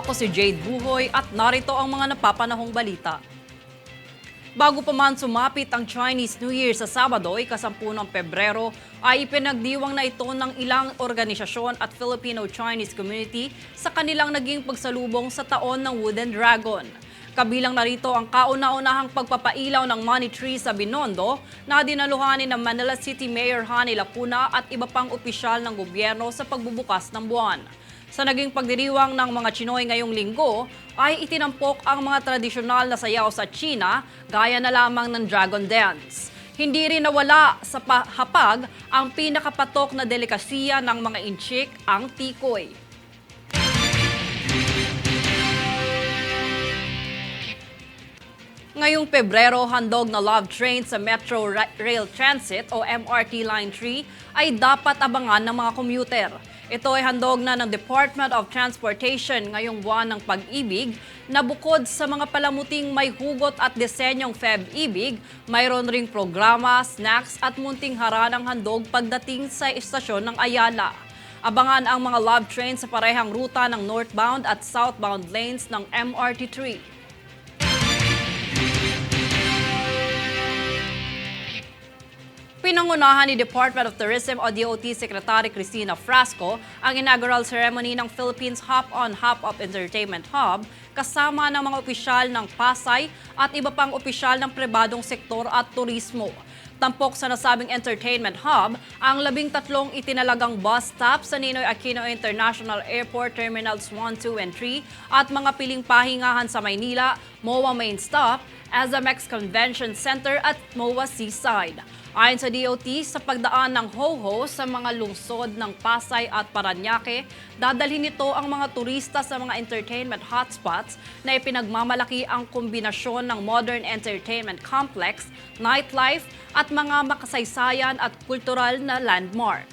Ako si Jade Buhoy at narito ang mga napapanahong balita. Bago pa man sumapit ang Chinese New Year sa Sabado, ika-10 ng Pebrero, ay ipinagdiwang na ito ng ilang organisasyon at Filipino-Chinese community sa kanilang naging pagsalubong sa taon ng Wooden Dragon. Kabilang narito ang kauna-unahang pagpapailaw ng money tree sa Binondo na dinaluhanin ng Manila City Mayor Hani Lacuna at iba pang opisyal ng gobyerno sa pagbubukas ng buwan. Sa naging pagdiriwang ng mga Chinoy ngayong linggo, ay itinampok ang mga tradisyonal na sayaw sa China gaya na lamang ng Dragon Dance. Hindi rin nawala sa hapag ang pinakapatok na delikasiya ng mga inchik, ang tikoy. Ngayong Pebrero, handog na love train sa Metro Rail Transit o MRT Line 3 ay dapat abangan ng mga commuter. Ito ay handog na ng Department of Transportation ngayong buwan ng Pag-ibig na bukod sa mga palamuting may hugot at disenyong Feb-ibig, mayroon ring programa, snacks at munting haranang handog pagdating sa istasyon ng Ayala. Abangan ang mga love train sa parehang ruta ng northbound at southbound lanes ng MRT 3. Pinangunahan ni Department of Tourism o DOT Secretary Cristina Frasco ang inaugural ceremony ng Philippines Hop-on Hop-off Entertainment Hub kasama ng mga opisyal ng Pasay at iba pang opisyal ng pribadong sektor at turismo. Tampok sa nasabing entertainment hub ang 13 itinalagang bus stop sa Ninoy Aquino International Airport Terminals 1, 2, and 3 at mga piling pahingahan sa Maynila, MOA Main Stop, Azamex Convention Center at MOA Seaside. Ayon sa DOT, sa pagdaan ng Ho-Ho sa mga lungsod ng Pasay at Parañaque, dadalhin nito ang mga turista sa mga entertainment hotspots na ipinagmamalaki ang kombinasyon ng modern entertainment complex, nightlife at mga makasaysayan at kultural na landmark.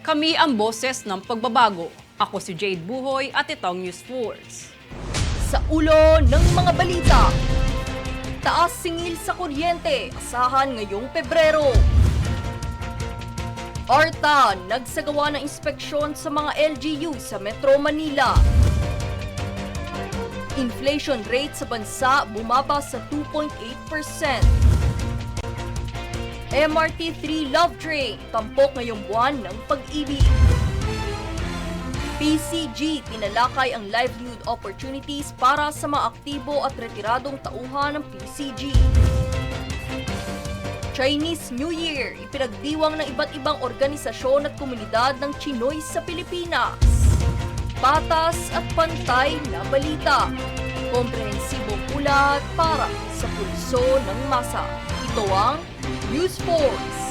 Kami ang boses ng pagbabago. Ako si Jade Buhoy at itong News Force. Sa ulo ng mga balita, taas singil sa kuryente, asahan ngayong Pebrero. ARTA nagsagawa ng inspeksyon sa mga LGU sa Metro Manila. Inflation rate sa bansa bumaba sa 2.8%. MRT 3 Love Train tampok ngayong buwan ng Pag-ibig. PCG tinalakay ang livelihood opportunities para sa mga aktibo at retiradong tauhan ng PCG. Chinese New Year, ipinagdiwang ng iba't ibang organisasyon at komunidad ng Chinoy sa Pilipinas. Patas at pantay na balita. Komprehensibong ulat para sa pulso ng masa. Ito ang News Force.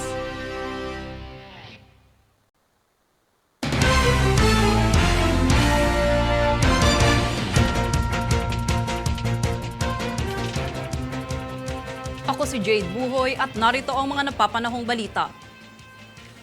Ako si Jade Buhoy at narito ang mga napapanahong balita.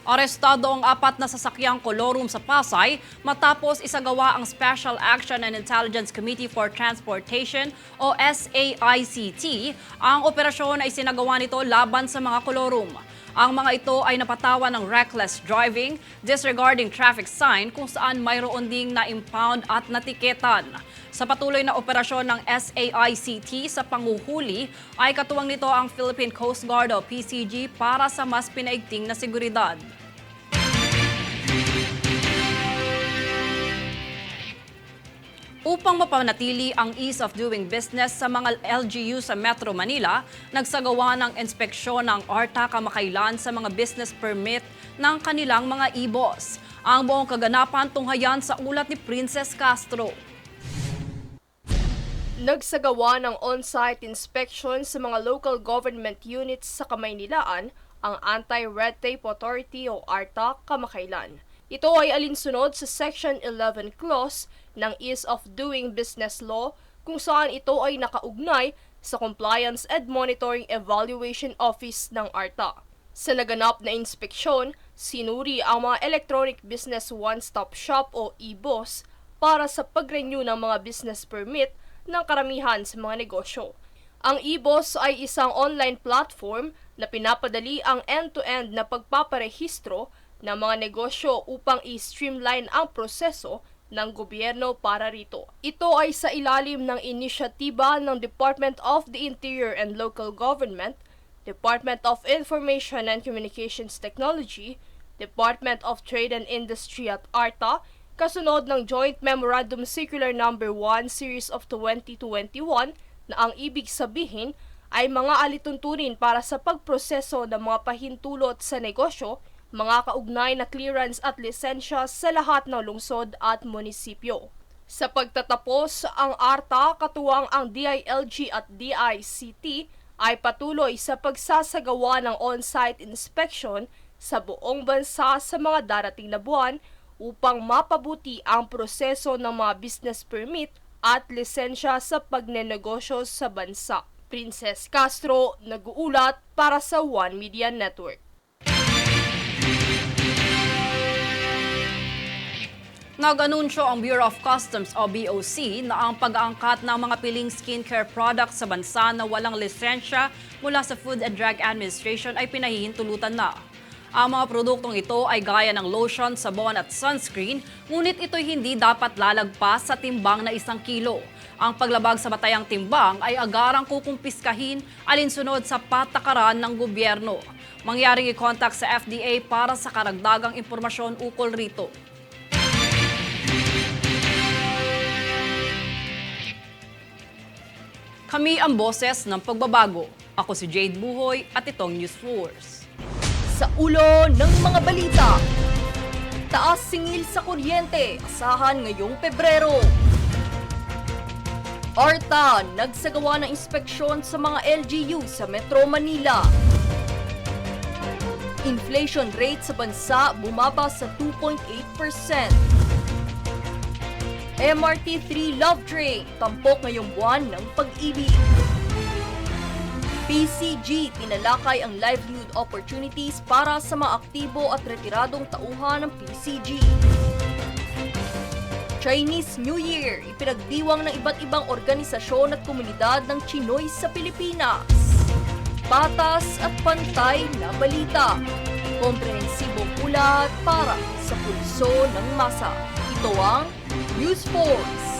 Arestado ang 4 na sasakyang kolorum sa Pasay matapos isagawa ang Special Action and Intelligence Committee for Transportation o SAICT. Ang operasyon ay sinagawa nito laban sa mga kolorum. Ang mga ito ay napatawan ng reckless driving, disregarding traffic sign kung saan mayroon ding na-impound at natiketan. Sa patuloy na operasyon ng SAICT sa panguhuli ay katuwang nito ang Philippine Coast Guard o PCG para sa mas pinaigting na seguridad. Upang mapanatili ang ease of doing business sa mga LGU sa Metro Manila, nagsagawa ng inspeksyon ng ARTA kamakailan sa mga business permit ng kanilang mga e-boss. Ang buong kaganapan tunghayan sa ulat ni Princess Castro. Nagsagawa ng on-site inspection sa mga local government units sa Kamaynilaan ang Anti-Red Tape Authority o ARTA kamakailan. Ito ay alinsunod sa Section 11 Clause ng Ease of Doing Business Law kung saan ito ay nakaugnay sa Compliance and Monitoring Evaluation Office ng ARTA. Sa naganap na inspeksyon, sinuri ang mga Electronic Business One-Stop Shop o e-boss para sa pag-renew ng mga business permit ng karamihan sa mga negosyo. Ang e-boss ay isang online platform na pinapadali ang end-to-end na pagpaparehistro ng mga negosyo upang i-streamline ang proseso ng gobyerno para rito. Ito ay sa ilalim ng inisyatiba ng Department of the Interior and Local Government, Department of Information and Communications Technology, Department of Trade and Industry at ARTA, kasunod ng Joint Memorandum Circular No. 1 Series of 2021 na ang ibig sabihin ay mga alituntunin para sa pagproseso ng mga pahintulot sa negosyo, mga kaugnay na clearance at lisensya sa lahat ng lungsod at munisipyo. Sa pagtatapos, ang ARTA katuwang ang DILG at DICT ay patuloy sa pagsasagawa ng on-site inspection sa buong bansa sa mga darating na buwan upang mapabuti ang proseso ng mga business permit at lisensya sa pagnenegosyo sa bansa. Princess Castro, nag-uulat para sa One Media Network. Nag-anunsyo ang Bureau of Customs o BOC na ang pag-aangkat ng mga piling skincare products sa bansa na walang lisensya mula sa Food and Drug Administration ay pinahihintulutan na. Ang mga produktong ito ay gaya ng lotion, sabon at sunscreen, ngunit ito'y hindi dapat lalagpas sa timbang na 1 kilo. Ang paglabag sa batayang timbang ay agarang kukumpiskahin alinsunod sa patakaran ng gobyerno. Mangyaring i-contact sa FDA para sa karagdagang impormasyon ukol rito. Kami ang boses ng pagbabago. Ako si Jade Buhoy at itong News Force. Sa ulo ng mga balita, taas singil sa kuryente, asahan ngayong Pebrero. ARTA, nagsagawa ng inspeksyon sa mga LGU sa Metro Manila. Inflation rate sa bansa bumaba sa 2.8%. MRT3 Love Train, tampok ngayong buwan ng pag-ibig. PCG, tinalakay ang livelihood opportunities para sa mga aktibo at retiradong tauhan ng PCG. Chinese New Year, ipinagdiwang ng iba't ibang organisasyon at komunidad ng Chinoy sa Pilipinas. Patas at pantay na balita. Komprehensibong ulat para sa pulso ng masa. Ito ang News Force.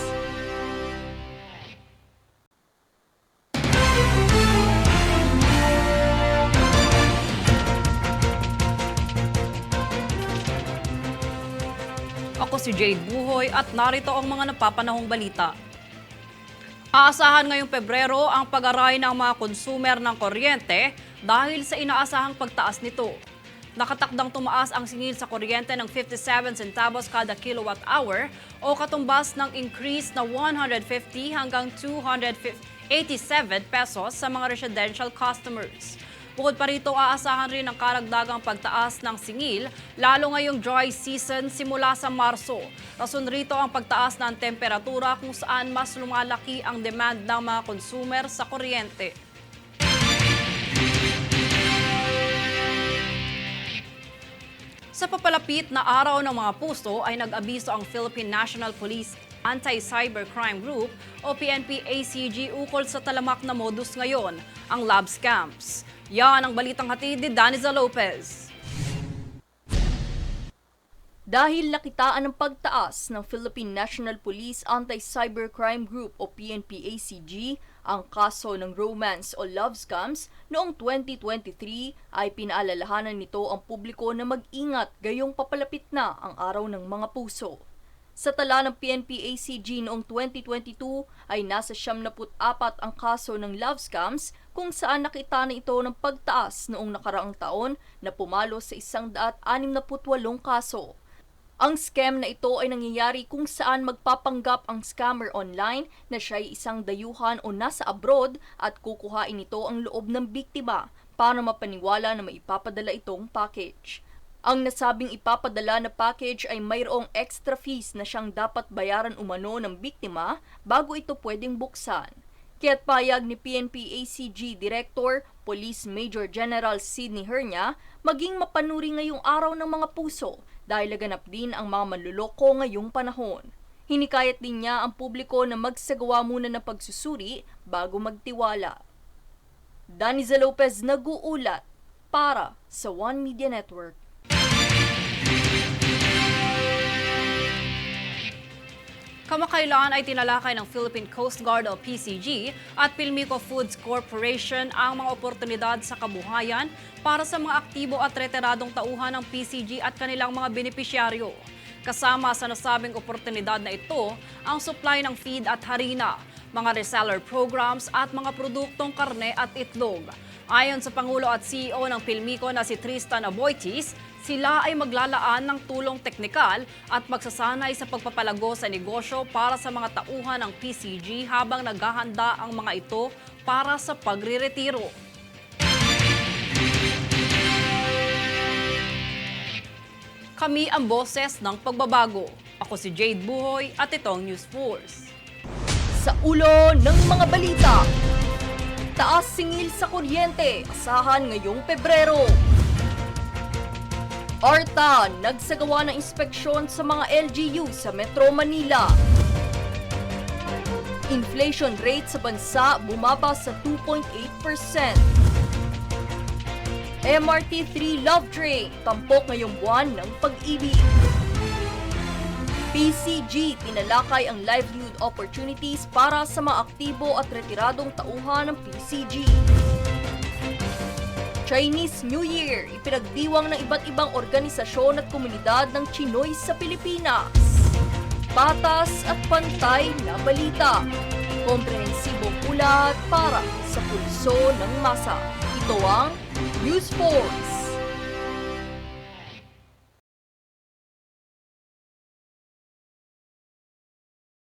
Ako si Jade Buhoy at narito ang mga napapanahong balita. Aasahan ngayong Pebrero ang pag-aray ng mga konsumer ng kuryente dahil sa inaasahang pagtaas nito. Nakatakdang tumaas ang singil sa kuryente ng 57 centavos kada kilowatt hour o katumbas ng increase na 150 hanggang 287 pesos sa mga residential customers. Bukod pa rito, aasahan rin ang karagdagang pagtaas ng singil, lalo ngayong dry season simula sa Marso. Rason rito ang pagtaas ng temperatura kung saan mas lumalaki ang demand ng mga consumer sa kuryente. Sa papalapit na araw ng mga puso ay nag-abiso ang Philippine National Police Anti-Cybercrime Group o PNP-ACG ukol sa talamak na modus ngayon, ang lab scams. Yan ang balitang hatid ni Daniza Lopez. Dahil nakitaan ng pagtaas ng Philippine National Police Anti-Cybercrime Group o PNP-ACG ang kaso ng romance o love scams noong 2023 ay pinaalalahanan nito ang publiko na mag-ingat gayong papalapit na ang araw ng mga puso. Sa tala ng PNP-ACG noong 2022 ay nasa 74 ang kaso ng love scams kung saan nakita na ito ng pagtaas noong nakaraang taon na pumalo sa 168 kaso. Ang scam na ito ay nangyayari kung saan magpapanggap ang scammer online na siya'y isang dayuhan o nasa abroad at kukuhain ito ang loob ng biktima para mapaniwala na maipapadala itong package. Ang nasabing ipapadala na package ay mayroong extra fees na siyang dapat bayaran umano ng biktima bago ito pwedeng buksan. Kaya't payag ni PNP-ACG Director, Police Major General Sidney Hernia, maging mapanuri ngayong araw ng mga puso dahil laganap din ang mga manluloko ngayong panahon. Hinikayat din niya ang publiko na magsagawa muna ng pagsusuri bago magtiwala. Daniza Lopez nag-uulat para sa One Media Network. Kamakailan ay tinalakay ng Philippine Coast Guard o PCG at Pilmico Foods Corporation ang mga oportunidad sa kabuhayan para sa mga aktibo at retiradong tauhan ng PCG at kanilang mga benepisyaryo. Kasama sa nasabing oportunidad na ito ang supply ng feed at harina, mga reseller programs at mga produktong karne at itlog. Ayon sa Pangulo at CEO ng Pilmico na si Tristan Aboitis, sila ay maglalaan ng tulong teknikal at magsasanay sa pagpapalago sa negosyo para sa mga tauhan ng PCG habang naghahanda ang mga ito para sa pagriretiro. Kami ang boses ng pagbabago. Ako si Jade Buhoy at itong News Force. Sa ulo ng mga balita, taas singil sa kuryente, asahan ngayong Pebrero. ARTA nagsagawa ng inspeksyon sa mga LGU sa Metro Manila. Inflation rate sa bansa bumaba sa 2.8%. MRT3 Love Train tampok ngayong buwan ng pag-ibig. PCG tinalakay ang livelihood opportunities para sa mga aktibo at retiradong tauhan ng PCG. Chinese New Year, ipinagdiwang ng iba't ibang organisasyon at komunidad ng Chinoy sa Pilipinas. Patas at pantay na balita. Komprehensibong ulat para sa pulso ng masa. Ito ang News Force.